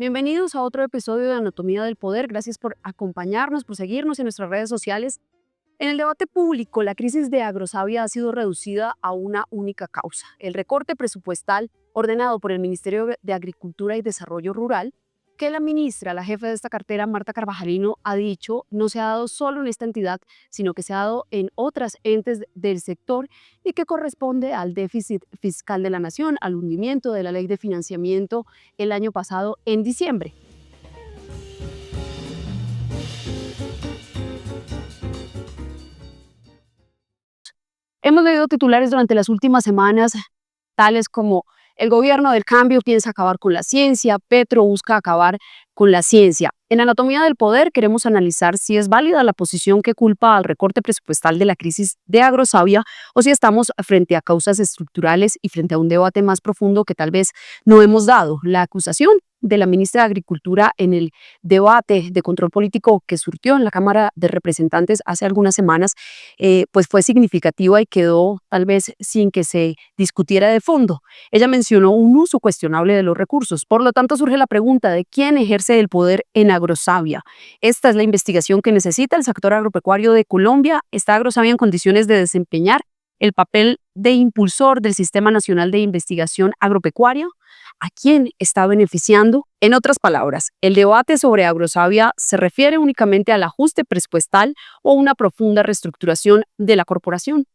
Bienvenidos a otro episodio de Anatomía del Poder. Gracias por acompañarnos, por seguirnos en nuestras redes sociales. En el debate público, la crisis de Agrosavia ha sido reducida a una única causa: el recorte presupuestal ordenado por el Ministerio de Agricultura y Desarrollo Rural, que la ministra, la jefa de esta cartera, Marta Carvajalino, ha dicho no se ha dado solo en esta entidad, sino que se ha dado en otras entes del sector y que corresponde al déficit fiscal de la nación, al hundimiento de la ley de financiamiento el año pasado en diciembre. Hemos leído titulares durante las últimas semanas, tales como: el gobierno del cambio piensa acabar con la ciencia, Petro busca acabar con la ciencia. En Anatomía del Poder queremos analizar si es válida la posición que culpa al recorte presupuestal de la crisis de Agrosavia o si estamos frente a causas estructurales y frente a un debate más profundo que tal vez no hemos dado. La acusación de la ministra de Agricultura en el debate de control político que surtió en la Cámara de Representantes hace algunas semanas, pues fue significativa y quedó tal vez sin que se discutiera de fondo. Ella mencionó un uso cuestionable de los recursos. Por lo tanto, surge la pregunta de quién ejerce el poder en Agrosavia. Esta es la investigación que necesita el sector agropecuario de Colombia. ¿Está Agrosavia en condiciones de desempeñar el papel de impulsor del Sistema Nacional de Investigación Agropecuaria? ¿A quién está beneficiando? En otras palabras, ¿el debate sobre Agrosavia se refiere únicamente al ajuste presupuestal o una profunda reestructuración de la corporación?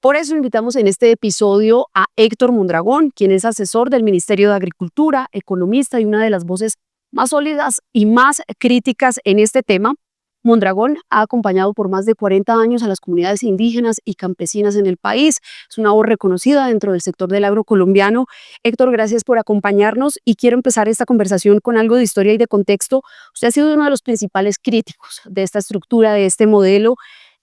Por eso invitamos en este episodio a Héctor Mondragón, quien es asesor del Ministerio de Agricultura, economista y una de las voces más sólidas y más críticas en este tema. Mondragón ha acompañado por más de 40 años a las comunidades indígenas y campesinas en el país. Es una voz reconocida dentro del sector del agro colombiano. Héctor, gracias por acompañarnos y quiero empezar esta conversación con algo de historia y de contexto. Usted ha sido uno de los principales críticos de esta estructura, de este modelo.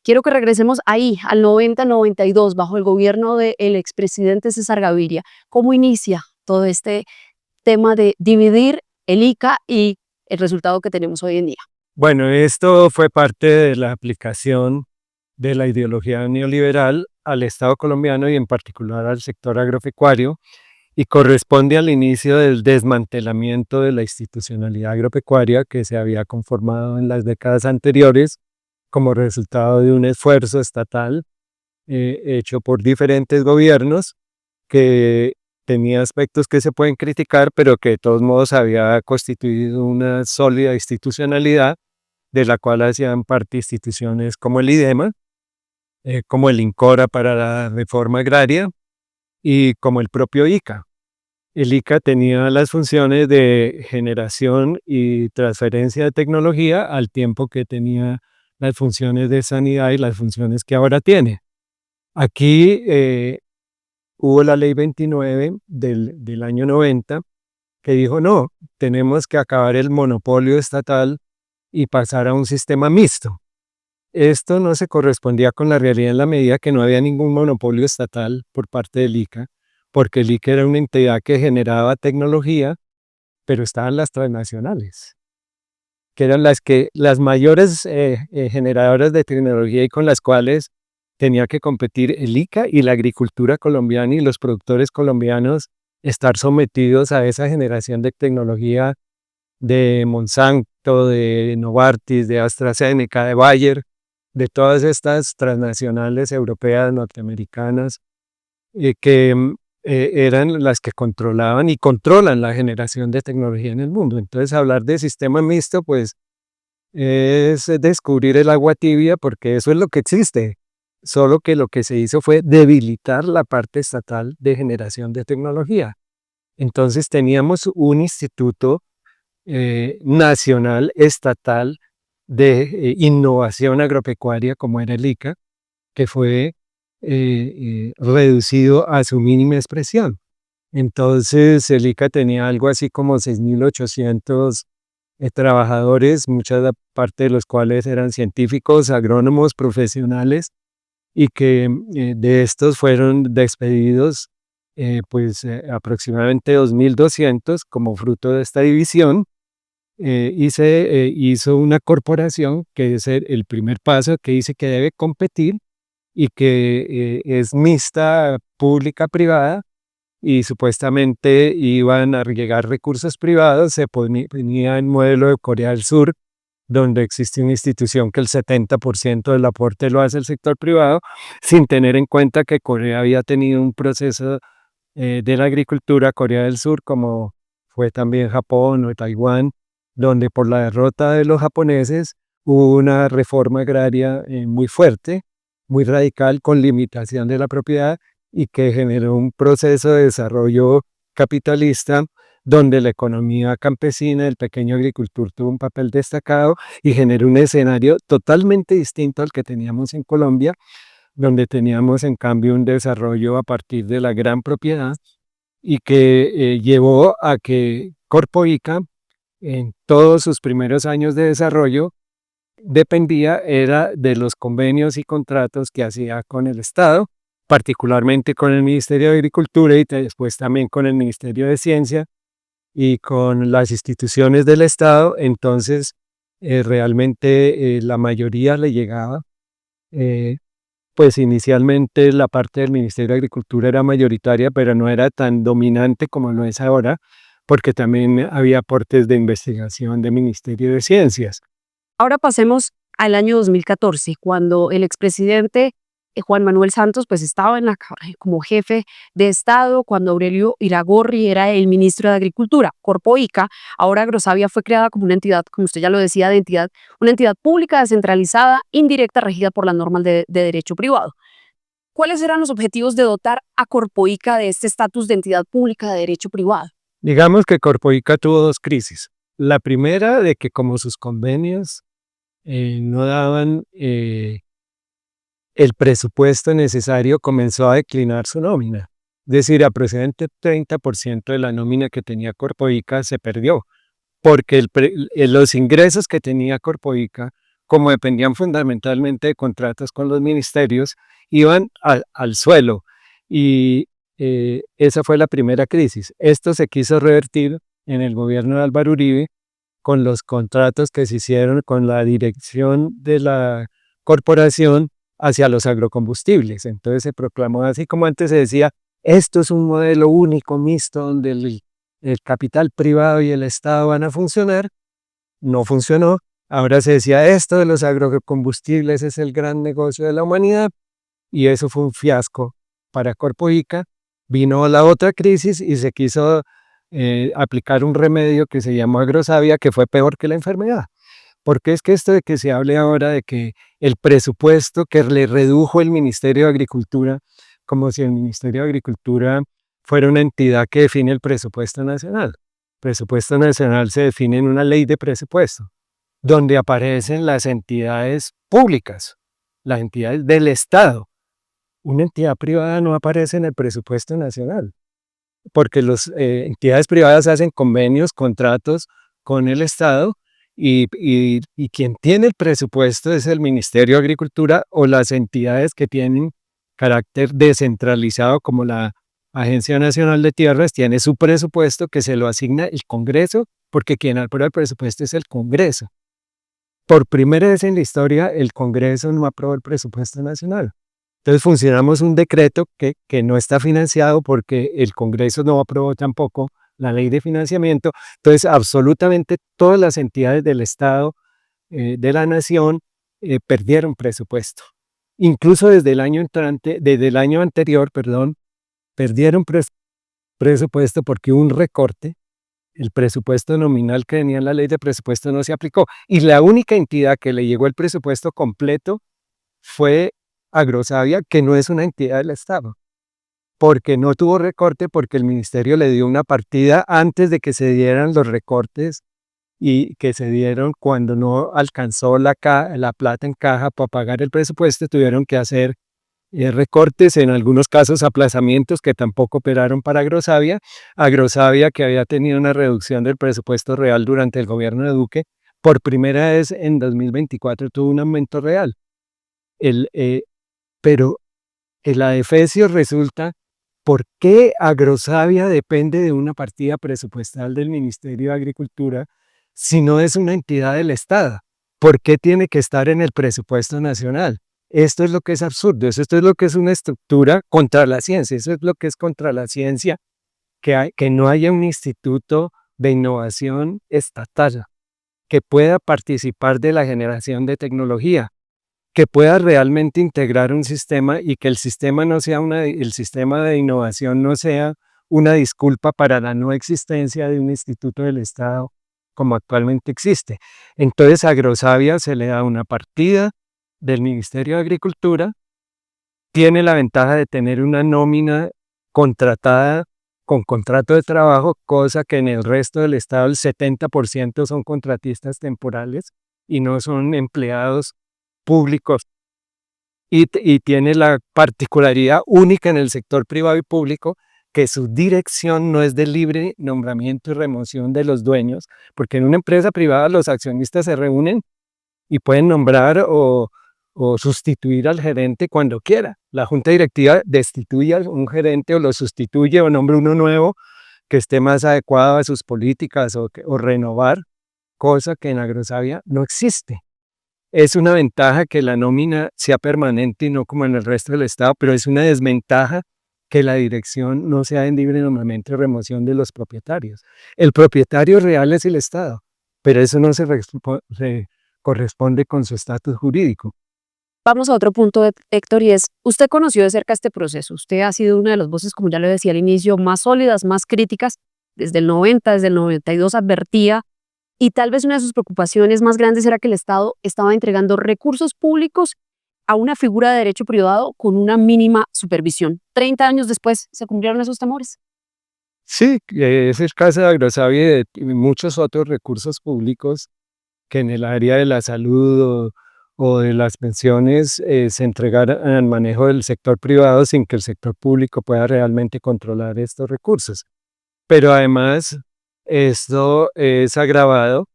Quiero que regresemos ahí, al 90-92, bajo el gobierno del expresidente César Gaviria. ¿Cómo inicia todo este tema de dividir el ICA y el resultado que tenemos hoy en día? Bueno, esto fue parte de la aplicación de la ideología neoliberal al Estado colombiano y en particular al sector agropecuario, y corresponde al inicio del desmantelamiento de la institucionalidad agropecuaria que se había conformado en las décadas anteriores como resultado de un esfuerzo estatal hecho por diferentes gobiernos que tenía aspectos que se pueden criticar, pero que de todos modos había constituido una sólida institucionalidad de la cual hacían parte instituciones como el IDEMA, como el INCORA para la reforma agraria y como el propio ICA. El ICA tenía las funciones de generación y transferencia de tecnología al tiempo que tenía las funciones de sanidad y las funciones que ahora tiene. Aquí hubo la ley 29 del año 90 que dijo no, tenemos que acabar el monopolio estatal y pasar a un sistema mixto. Esto no se correspondía con la realidad en la medida que no había ningún monopolio estatal por parte del ICA, porque el ICA era una entidad que generaba tecnología, pero estaban las transnacionales, que eran las mayores generadoras de tecnología y con las cuales tenía que competir el ICA y la agricultura colombiana y los productores colombianos estar sometidos a esa generación de tecnología de Monsanto, de Novartis, de AstraZeneca, de Bayer, de todas estas transnacionales europeas, norteamericanas, que eran las que controlaban y controlan la generación de tecnología en el mundo. Entonces, hablar de sistema mixto, pues, es descubrir el agua tibia, porque eso es lo que existe, solo que lo que se hizo fue debilitar la parte estatal de generación de tecnología. Entonces, teníamos un instituto nacional, estatal, de innovación agropecuaria, como era el ICA, que fue reducido a su mínima expresión. Entonces, el ICA tenía algo así como 6.800 trabajadores, mucha parte de los cuales eran científicos, agrónomos, profesionales, y que de estos fueron despedidos aproximadamente 2.200 como fruto de esta división. Y se hizo una corporación que es el primer paso, que dice que debe competir y que es mixta, pública, privada, y supuestamente iban a llegar recursos privados, se ponía en modelo de Corea del Sur, donde existe una institución que el 70% del aporte lo hace el sector privado, sin tener en cuenta que Corea había tenido un proceso de la agricultura, Corea del Sur, como fue también Japón o Taiwán, donde por la derrota de los japoneses hubo una reforma agraria muy fuerte, muy radical, con limitación de la propiedad y que generó un proceso de desarrollo capitalista donde la economía campesina, el pequeño agricultor tuvo un papel destacado y generó un escenario totalmente distinto al que teníamos en Colombia, donde teníamos en cambio un desarrollo a partir de la gran propiedad y que llevó a que Corpo Ica, en todos sus primeros años de desarrollo, dependía era de los convenios y contratos que hacía con el Estado, particularmente con el Ministerio de Agricultura y después también con el Ministerio de Ciencia y con las instituciones del Estado. Entonces, realmente la mayoría le llegaba. eh, pues inicialmente la parte del Ministerio de Agricultura era mayoritaria, pero no era tan dominante como lo es ahora, porque también había aportes de investigación del Ministerio de Ciencias. Ahora pasemos al año 2014, cuando el expresidente Juan Manuel Santos pues estaba como jefe de Estado, cuando Aurelio Iragorri era el ministro de Agricultura. Corpo Ica, ahora Agrosavia, fue creada como una entidad, como usted ya lo decía, una entidad pública, descentralizada, indirecta, regida por las normas de derecho privado. ¿Cuáles eran los objetivos de dotar a Corpo Ica de este estatus de entidad pública de derecho privado? Digamos que Corpo Ica tuvo dos crisis. La primera de que como sus convenios no daban el presupuesto necesario, comenzó a declinar su nómina. Es decir, aproximadamente 30% de la nómina que tenía Corpo Ica se perdió, porque los ingresos que tenía Corpo Ica, como dependían fundamentalmente de contratos con los ministerios, iban al suelo. Y esa fue la primera crisis. Esto se quiso revertir en el gobierno de Álvaro Uribe con los contratos que se hicieron con la dirección de la corporación hacia los agrocombustibles. Entonces se proclamó, así como antes se decía, esto es un modelo único, mixto, donde el capital privado y el Estado van a funcionar. No funcionó. Ahora se decía, esto de los agrocombustibles es el gran negocio de la humanidad, y eso fue un fiasco para Corpo Ica. Vino la otra crisis y se quiso aplicar un remedio que se llamó Agrosavia, que fue peor que la enfermedad. Porque es que esto de que se hable ahora de que el presupuesto que le redujo el Ministerio de Agricultura, como si el Ministerio de Agricultura fuera una entidad que define el presupuesto nacional. El presupuesto nacional se define en una ley de presupuesto, donde aparecen las entidades públicas, las entidades del Estado. Una entidad privada no aparece en el presupuesto nacional, porque las entidades privadas hacen convenios, contratos con el Estado, y quien tiene el presupuesto es el Ministerio de Agricultura o las entidades que tienen carácter descentralizado, como la Agencia Nacional de Tierras, tiene su presupuesto que se lo asigna el Congreso, porque quien aprueba el presupuesto es el Congreso. Por primera vez en la historia, el Congreso no aprobó el presupuesto nacional. Entonces funcionamos un decreto que no está financiado porque el Congreso no aprobó tampoco la ley de financiamiento. Entonces absolutamente todas las entidades del Estado, de la nación, perdieron presupuesto. Incluso desde el año anterior, perdieron presupuesto porque hubo un recorte. El presupuesto nominal que tenía en la ley de presupuesto no se aplicó. Y la única entidad que le llegó el presupuesto completo fue Agrosavia, que no es una entidad del Estado, porque no tuvo recorte, porque el ministerio le dio una partida antes de que se dieran los recortes y que se dieron cuando no alcanzó la plata en caja para pagar el presupuesto. Tuvieron que hacer recortes, en algunos casos aplazamientos que tampoco operaron para Agrosavia. Agrosavia, que había tenido una reducción del presupuesto real durante el gobierno de Duque, por primera vez en 2024 tuvo un aumento real. Pero el adefesio resulta, ¿por qué Agrosavia depende de una partida presupuestal del Ministerio de Agricultura si no es una entidad del Estado? ¿Por qué tiene que estar en el presupuesto nacional? Esto es lo que es absurdo, esto es lo que es una estructura contra la ciencia, eso es lo que es contra la ciencia, que no haya un instituto de innovación estatal que pueda participar de la generación de tecnología, que pueda realmente integrar un sistema y que el sistema no sea el sistema de innovación no sea una disculpa para la no existencia de un instituto del Estado como actualmente existe. Entonces a Agrosavia se le da una partida del Ministerio de Agricultura, tiene la ventaja de tener una nómina contratada con contrato de trabajo, cosa que en el resto del Estado el 70% son contratistas temporales y no son empleados públicos. Y tiene la particularidad única en el sector privado y público que su dirección no es de libre nombramiento y remoción de los dueños, porque en una empresa privada los accionistas se reúnen y pueden nombrar o sustituir al gerente cuando quiera. La junta directiva destituye a un gerente o lo sustituye o nombra uno nuevo que esté más adecuado a sus políticas o renovar, cosa que en Agrosavia no existe. Es una ventaja que la nómina sea permanente y no como en el resto del Estado, pero es una desventaja que la dirección no sea en libre nombramiento y remoción de los propietarios. El propietario real es el Estado, pero eso no se corresponde con su estatus jurídico. Vamos a otro punto, Héctor, y es, usted conoció de cerca este proceso. Usted ha sido una de las voces, como ya le decía al inicio, más sólidas, más críticas. Desde el 90, desde el 92 advertía, y tal vez una de sus preocupaciones más grandes era que el Estado estaba entregando recursos públicos a una figura de derecho privado con una mínima supervisión. 30 años después se cumplieron esos temores. Sí, es el caso de Agrosavia y de muchos otros recursos públicos que en el área de la salud o de las pensiones se entregaran al manejo del sector privado sin que el sector público pueda realmente controlar estos recursos. Pero además, esto es agravado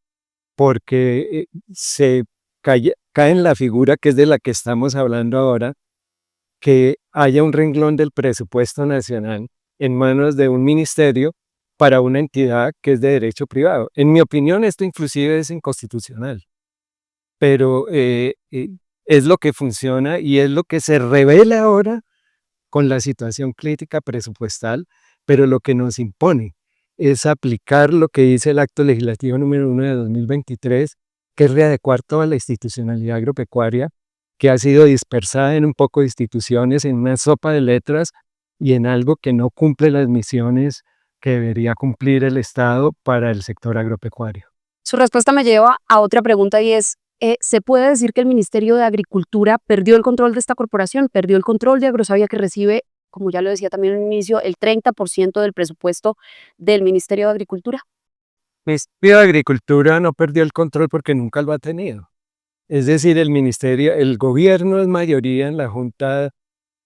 porque se cae en la figura que es de la que estamos hablando ahora, que haya un renglón del presupuesto nacional en manos de un ministerio para una entidad que es de derecho privado. En mi opinión, esto inclusive es inconstitucional, pero es lo que funciona y es lo que se revela ahora con la situación crítica presupuestal, pero lo que nos impone es aplicar lo que dice el acto legislativo número 1 de 2023, que es readecuar toda la institucionalidad agropecuaria que ha sido dispersada en un poco de instituciones, en una sopa de letras y en algo que no cumple las misiones que debería cumplir el Estado para el sector agropecuario. Su respuesta me lleva a otra pregunta y es, ¿se puede decir que el Ministerio de Agricultura perdió el control de esta corporación, perdió el control de Agrosavia, que recibe, como ya lo decía también al inicio, el 30% del presupuesto del Ministerio de Agricultura? El Ministerio de Agricultura no perdió el control porque nunca lo ha tenido. Es decir, el gobierno es mayoría en la junta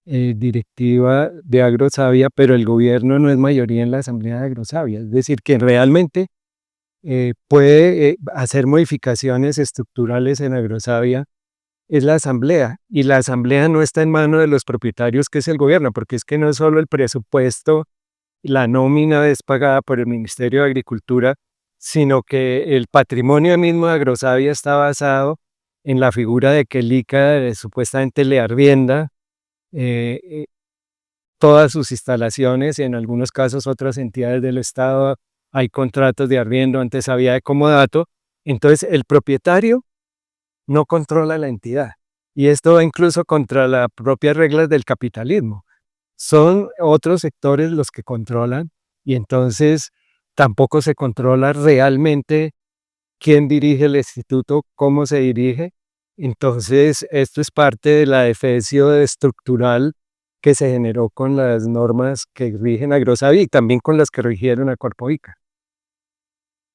directiva de Agrosavia, pero el gobierno no es mayoría en la asamblea de Agrosavia. Es decir, que realmente puede hacer modificaciones estructurales en Agrosavia es la asamblea, y la asamblea no está en manos de los propietarios, que es el gobierno, porque es que no es solo el presupuesto, la nómina es pagada por el Ministerio de Agricultura, sino que el patrimonio mismo de Agrosavia está basado en la figura de que el ICA supuestamente le arrienda eh, eh, todas sus instalaciones y en algunos casos otras entidades del Estado hay contratos de arriendo, antes había de comodato, entonces el propietario no controla la entidad y esto va incluso contra las propias reglas del capitalismo. Son otros sectores los que controlan y entonces tampoco se controla realmente quién dirige el instituto, cómo se dirige. Entonces, esto es parte de la defecio estructural que se generó con las normas que rigen a Agrosavia y también con las que rigieron a Corpoica.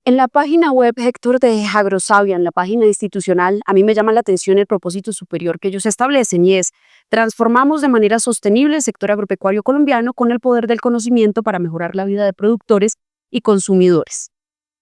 En la página web, Héctor, de Agrosavia, en la página institucional, a mí me llama la atención el propósito superior que ellos establecen y es: transformamos de manera sostenible el sector agropecuario colombiano con el poder del conocimiento para mejorar la vida de productores y consumidores.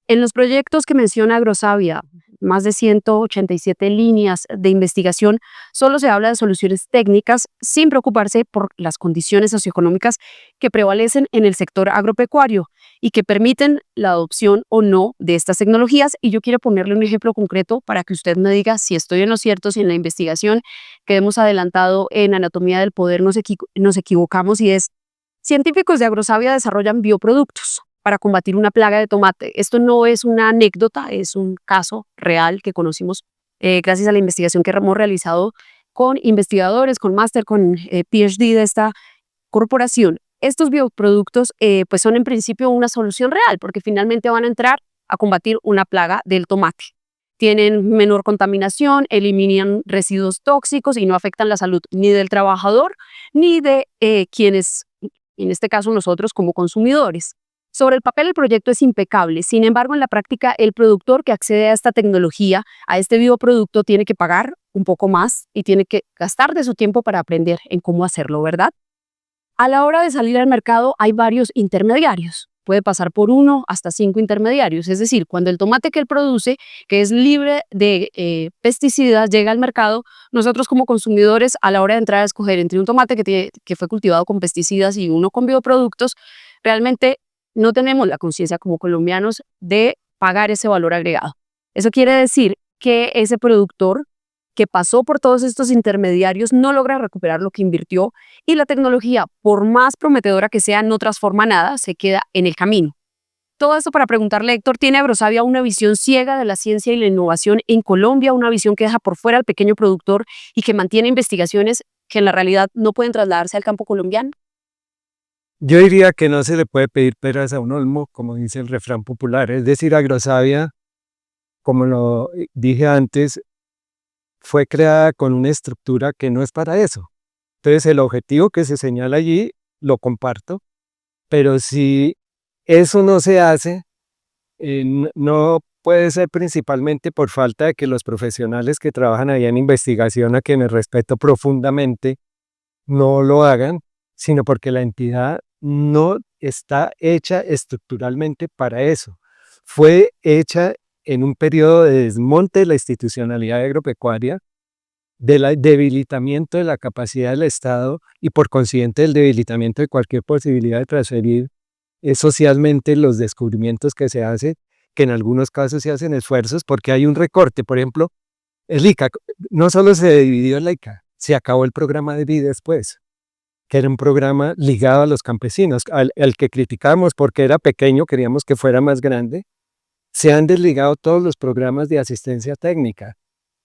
En los proyectos que menciona Agrosavia, más de 187 líneas de investigación, solo se habla de soluciones técnicas sin preocuparse por las condiciones socioeconómicas que prevalecen en el sector agropecuario y que permiten la adopción o no de estas tecnologías. Y yo quiero ponerle un ejemplo concreto para que usted me diga si estoy en lo cierto, si en la investigación que hemos adelantado en Anatomía del Poder nos equivocamos, y es: científicos de Agrosavia desarrollan bioproductos para combatir una plaga de tomate. Esto no es una anécdota, es un caso real que conocimos gracias a la investigación que hemos realizado con investigadores, con máster, con PhD de esta corporación. Estos bioproductos pues son en principio una solución real porque finalmente van a entrar a combatir una plaga del tomate. Tienen menor contaminación, eliminan residuos tóxicos y no afectan la salud ni del trabajador ni de quienes, en este caso nosotros como consumidores. Sobre el papel el proyecto es impecable, sin embargo en la práctica el productor que accede a esta tecnología, a este bioproducto, tiene que pagar un poco más y tiene que gastar de su tiempo para aprender en cómo hacerlo, ¿verdad? A la hora de salir al mercado hay varios intermediarios. Puede pasar por 1 hasta 5 intermediarios. Es decir, cuando el tomate que él produce, que es libre de pesticidas, llega al mercado, nosotros como consumidores, a la hora de entrar a escoger entre un tomate que fue cultivado con pesticidas y uno con bioproductos, realmente no tenemos la conciencia como colombianos de pagar ese valor agregado. Eso quiere decir que ese productor que pasó por todos estos intermediarios no logra recuperar lo que invirtió, y la tecnología, por más prometedora que sea, no transforma nada, se queda en el camino. Todo esto para preguntarle, Héctor, ¿tiene Agrosavia una visión ciega de la ciencia y la innovación en Colombia, una visión que deja por fuera al pequeño productor y que mantiene investigaciones que en la realidad no pueden trasladarse al campo colombiano? Yo diría que no se le puede pedir peras a un olmo, como dice el refrán popular. Es decir, Agrosavia, como lo dije antes, fue creada con una estructura que no es para eso. Entonces, el objetivo que se señala allí lo comparto, pero si eso no se hace, no puede ser principalmente por falta de que los profesionales que trabajan allá en investigación, a quienes respeto profundamente, no lo hagan, sino porque la entidad no está hecha estructuralmente para eso. Fue hecha en un periodo de desmonte de la institucionalidad agropecuaria, del debilitamiento de la capacidad del Estado y por consiguiente del debilitamiento de cualquier posibilidad de transferir socialmente los descubrimientos que se hacen, que en algunos casos se hacen esfuerzos porque hay un recorte. Por ejemplo, el ICA, no solo se dividió el ICA, se acabó el programa de vida después, que era un programa ligado a los campesinos, al que criticamos porque era pequeño, queríamos que fuera más grande. Se han desligado todos los programas de asistencia técnica.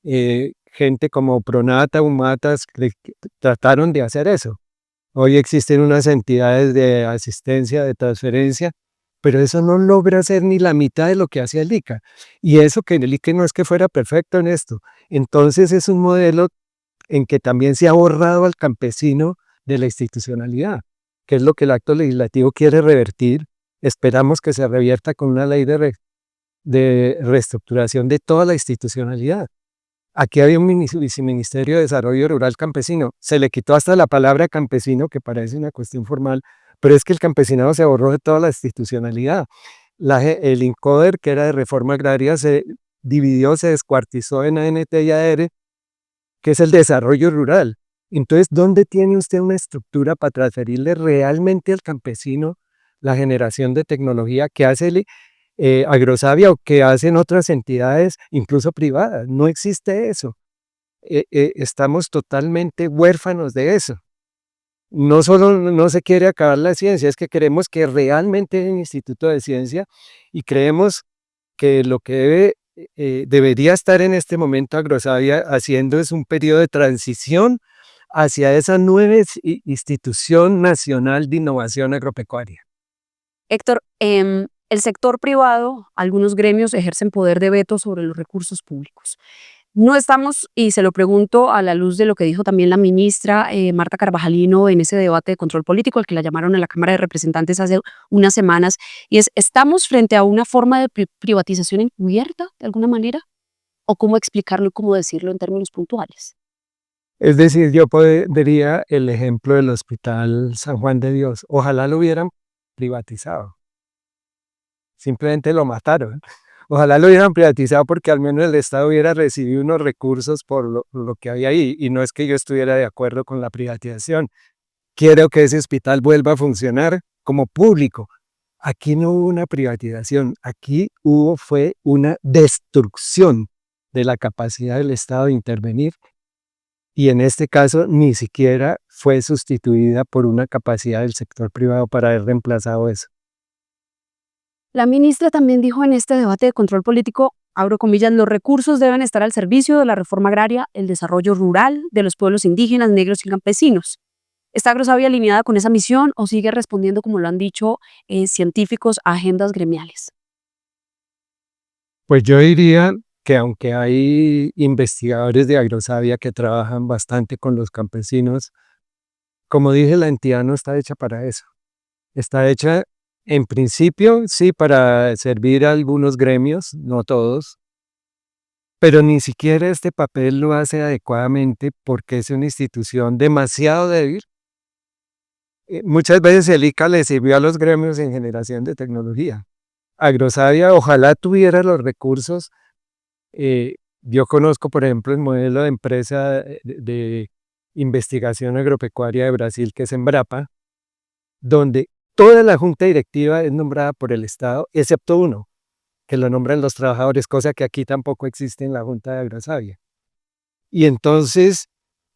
Gente como Pronata, Humatas, que trataron de hacer eso. Hoy existen unas entidades de asistencia, de transferencia, pero eso no logra hacer ni la mitad de lo que hace el ICA. Y eso que el ICA no es que fuera perfecto en esto. Entonces es un modelo en que también se ha borrado al campesino de la institucionalidad, que es lo que el acto legislativo quiere revertir. Esperamos que se revierta con una ley de reestructuración de toda la institucionalidad. Aquí había un viceministerio de Desarrollo Rural Campesino. Se le quitó hasta la palabra campesino, que parece una cuestión formal, pero es que el campesinado se borró de toda la institucionalidad. El INCODER, que era de reforma agraria, se dividió, se descuartizó en ANT y AR, que es el desarrollo rural. Entonces, ¿dónde tiene usted una estructura para transferirle realmente al campesino la generación de tecnología que hace Agrosavia o que hacen otras entidades, incluso privadas? No existe eso. Estamos totalmente huérfanos de eso. No solo no se quiere acabar la ciencia, es que queremos que realmente haya un instituto de ciencia, y creemos que lo que debería estar en este momento Agrosavia haciendo es un periodo de transición hacia esa nueva institución nacional de innovación agropecuaria. Héctor, el sector privado, algunos gremios ejercen poder de veto sobre los recursos públicos. No estamos, y se lo pregunto a la luz de lo que dijo también la ministra Marta Carvajalino en ese debate de control político, al que la llamaron a la Cámara de Representantes hace unas semanas, y es: ¿estamos frente a una forma de privatización encubierta de alguna manera? ¿O cómo explicarlo y cómo decirlo en términos puntuales? Es decir, yo pondría el ejemplo del Hospital San Juan de Dios. Ojalá lo hubieran privatizado. Simplemente lo mataron. Ojalá lo hubieran privatizado porque al menos el Estado hubiera recibido unos recursos por lo que había ahí. Y no es que yo estuviera de acuerdo con la privatización. Quiero que ese hospital vuelva a funcionar como público. Aquí no hubo una privatización, aquí fue una destrucción de la capacidad del Estado de intervenir y en este caso ni siquiera fue sustituida por una capacidad del sector privado para haber reemplazado eso. La ministra también dijo en este debate de control político, abro comillas, los recursos deben estar al servicio de la reforma agraria, el desarrollo rural de los pueblos indígenas, negros y campesinos. ¿Está Agrosavia alineada con esa misión o sigue respondiendo, como lo han dicho científicos, a agendas gremiales? Pues yo diría que aunque hay investigadores de Agrosavia que trabajan bastante con los campesinos, como dije, la entidad no está hecha para eso. Está hecha, en principio, sí, para servir a algunos gremios, no todos, pero ni siquiera este papel lo hace adecuadamente porque es una institución demasiado débil. Muchas veces el ICA le sirvió a los gremios en generación de tecnología. Agrosavia ojalá tuviera los recursos. Yo conozco, por ejemplo, el modelo de empresa de investigación agropecuaria de Brasil, que es Embrapa, donde toda la junta directiva es nombrada por el Estado, excepto uno, que lo nombran los trabajadores, cosa que aquí tampoco existe en la junta de Agrosavia. Y entonces,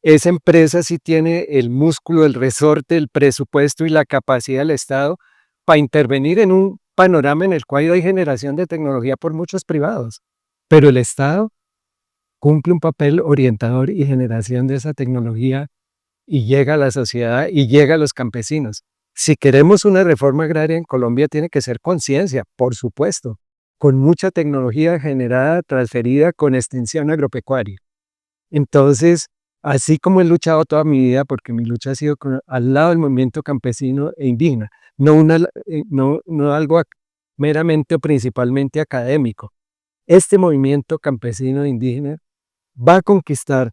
esa empresa sí tiene el músculo, el resorte, el presupuesto y la capacidad del Estado para intervenir en un panorama en el cual hay generación de tecnología por muchos privados. Pero el Estado cumple un papel orientador y generación de esa tecnología y llega a la sociedad y llega a los campesinos. Si queremos una reforma agraria en Colombia, tiene que ser conciencia, por supuesto, con mucha tecnología generada, transferida con extensión agropecuaria. Entonces, así como he luchado toda mi vida, porque mi lucha ha sido al lado del movimiento campesino e indígena, no algo meramente o principalmente académico. Este movimiento campesino e indígena va a conquistar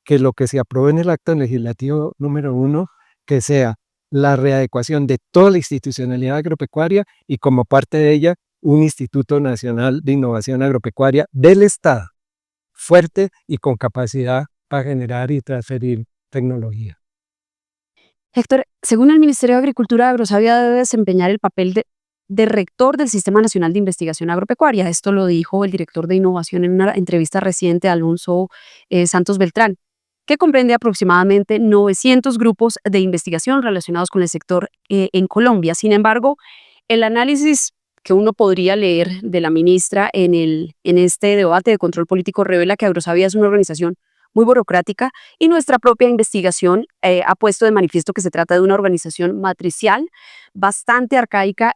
que lo que se apruebe en el acto legislativo número 1, que sea la readecuación de toda la institucionalidad agropecuaria y como parte de ella, un Instituto Nacional de Innovación Agropecuaria del Estado, fuerte y con capacidad para generar y transferir tecnología. Héctor, según el Ministerio de Agricultura, Agrosavia debe desempeñar el papel de rector del Sistema Nacional de Investigación Agropecuaria. Esto lo dijo el director de innovación en una entrevista reciente a Alonso Santos Beltrán, que comprende aproximadamente 900 grupos de investigación relacionados con el sector en Colombia. Sin embargo, el análisis que uno podría leer de la ministra en este debate de control político revela que Agrosavia es una organización muy burocrática y nuestra propia investigación ha puesto de manifiesto que se trata de una organización matricial bastante arcaica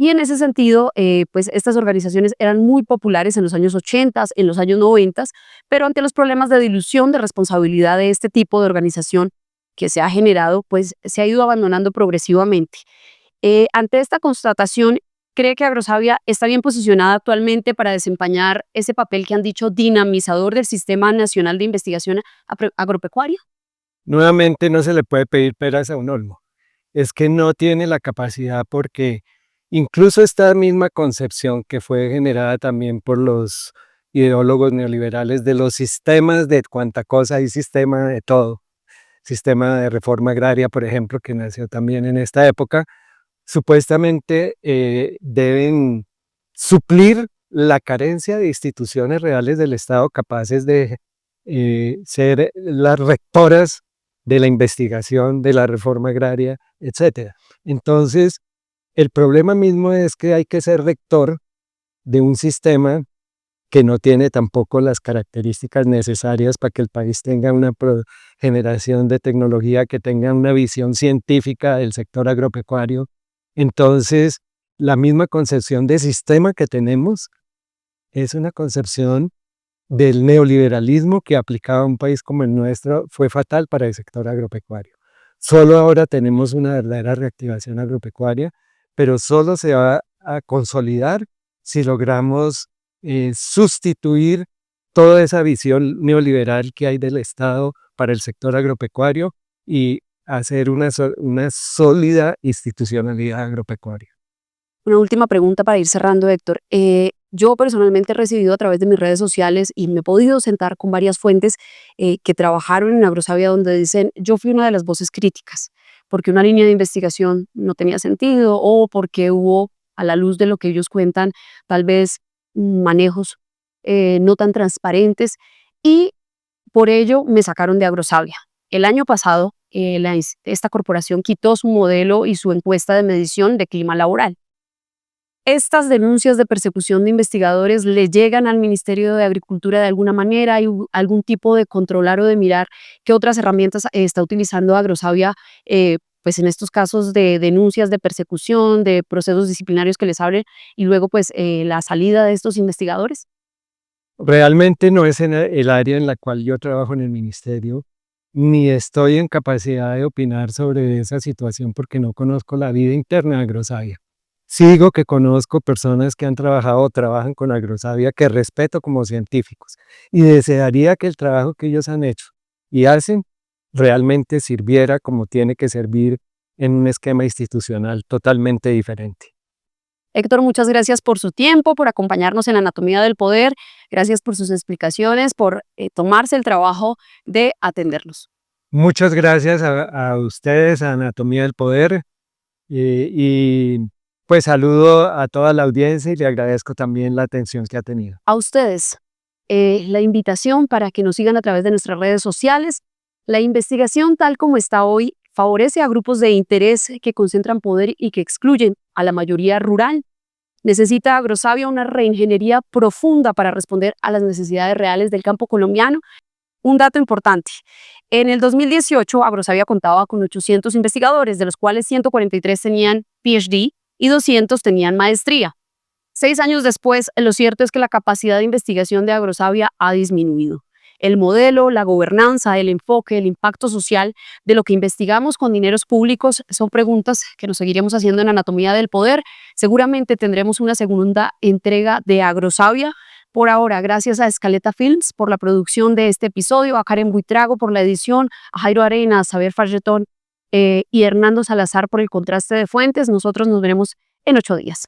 y en ese sentido, pues estas organizaciones eran muy populares en los años 80, en los años 90, pero ante los problemas de dilución de responsabilidad de este tipo de organización que se ha generado, pues se ha ido abandonando progresivamente. Ante esta constatación, ¿cree que Agrosavia está bien posicionada actualmente para desempeñar ese papel que han dicho dinamizador del Sistema Nacional de Investigación Agropecuaria? Nuevamente no se le puede pedir peras a un olmo. Es que no tiene la capacidad porque incluso esta misma concepción que fue generada también por los ideólogos neoliberales de los sistemas de cuanta cosa, hay sistema de todo, sistema de reforma agraria, por ejemplo, que nació también en esta época, supuestamente deben suplir la carencia de instituciones reales del Estado capaces de ser las rectoras de la investigación, de la reforma agraria, etc. Entonces, el problema mismo es que hay que ser rector de un sistema que no tiene tampoco las características necesarias para que el país tenga una generación de tecnología, que tenga una visión científica del sector agropecuario. Entonces, la misma concepción de sistema que tenemos es una concepción del neoliberalismo que aplicado a un país como el nuestro fue fatal para el sector agropecuario. Solo ahora tenemos una verdadera reactivación agropecuaria, pero solo se va a consolidar si logramos sustituir toda esa visión neoliberal que hay del Estado para el sector agropecuario y hacer una sólida institucionalidad agropecuaria. Una última pregunta para ir cerrando, Héctor. Yo personalmente he recibido a través de mis redes sociales y me he podido sentar con varias fuentes que trabajaron en Agrosavia donde dicen, yo fui una de las voces críticas, porque una línea de investigación no tenía sentido o porque hubo, a la luz de lo que ellos cuentan, tal vez manejos no tan transparentes y por ello me sacaron de Agrosavia. El año pasado, esta corporación quitó su modelo y su encuesta de medición de clima laboral. Estas denuncias de persecución de investigadores le llegan al Ministerio de Agricultura de alguna manera. ¿Hay algún tipo de controlar o de mirar qué otras herramientas está utilizando Agrosavia pues en estos casos de denuncias de persecución, de procesos disciplinarios que les abren y luego pues la salida de estos investigadores? Realmente no es en el área en la cual yo trabajo en el ministerio, ni estoy en capacidad de opinar sobre esa situación porque no conozco la vida interna de Agrosavia. Sigo que conozco personas que han trabajado o trabajan con Agrosavia que respeto como científicos y desearía que el trabajo que ellos han hecho y hacen realmente sirviera como tiene que servir en un esquema institucional totalmente diferente. Héctor, muchas gracias por su tiempo, por acompañarnos en Anatomía del Poder. Gracias por sus explicaciones, por tomarse el trabajo de atendernos. Muchas gracias a ustedes, a Anatomía del Poder, y pues saludo a toda la audiencia y le agradezco también la atención que ha tenido. A ustedes, la invitación para que nos sigan a través de nuestras redes sociales. La investigación tal como está hoy favorece a grupos de interés que concentran poder y que excluyen a la mayoría rural. Necesita Agrosavia una reingeniería profunda para responder a las necesidades reales del campo colombiano. Un dato importante, en el 2018 Agrosavia contaba con 800 investigadores, de los cuales 143 tenían PhD y 200 tenían maestría. 6 años después, lo cierto es que la capacidad de investigación de Agrosavia ha disminuido. El modelo, la gobernanza, el enfoque, el impacto social de lo que investigamos con dineros públicos son preguntas que nos seguiremos haciendo en Anatomía del Poder. Seguramente tendremos una segunda entrega de Agrosavia. Por ahora, gracias a Escaleta Films por la producción de este episodio, a Karen Buitrago por la edición, a Jairo Arenas, a Xavier Fargetón y Hernando Salazar por el contraste de fuentes. Nosotros nos veremos en 8 días.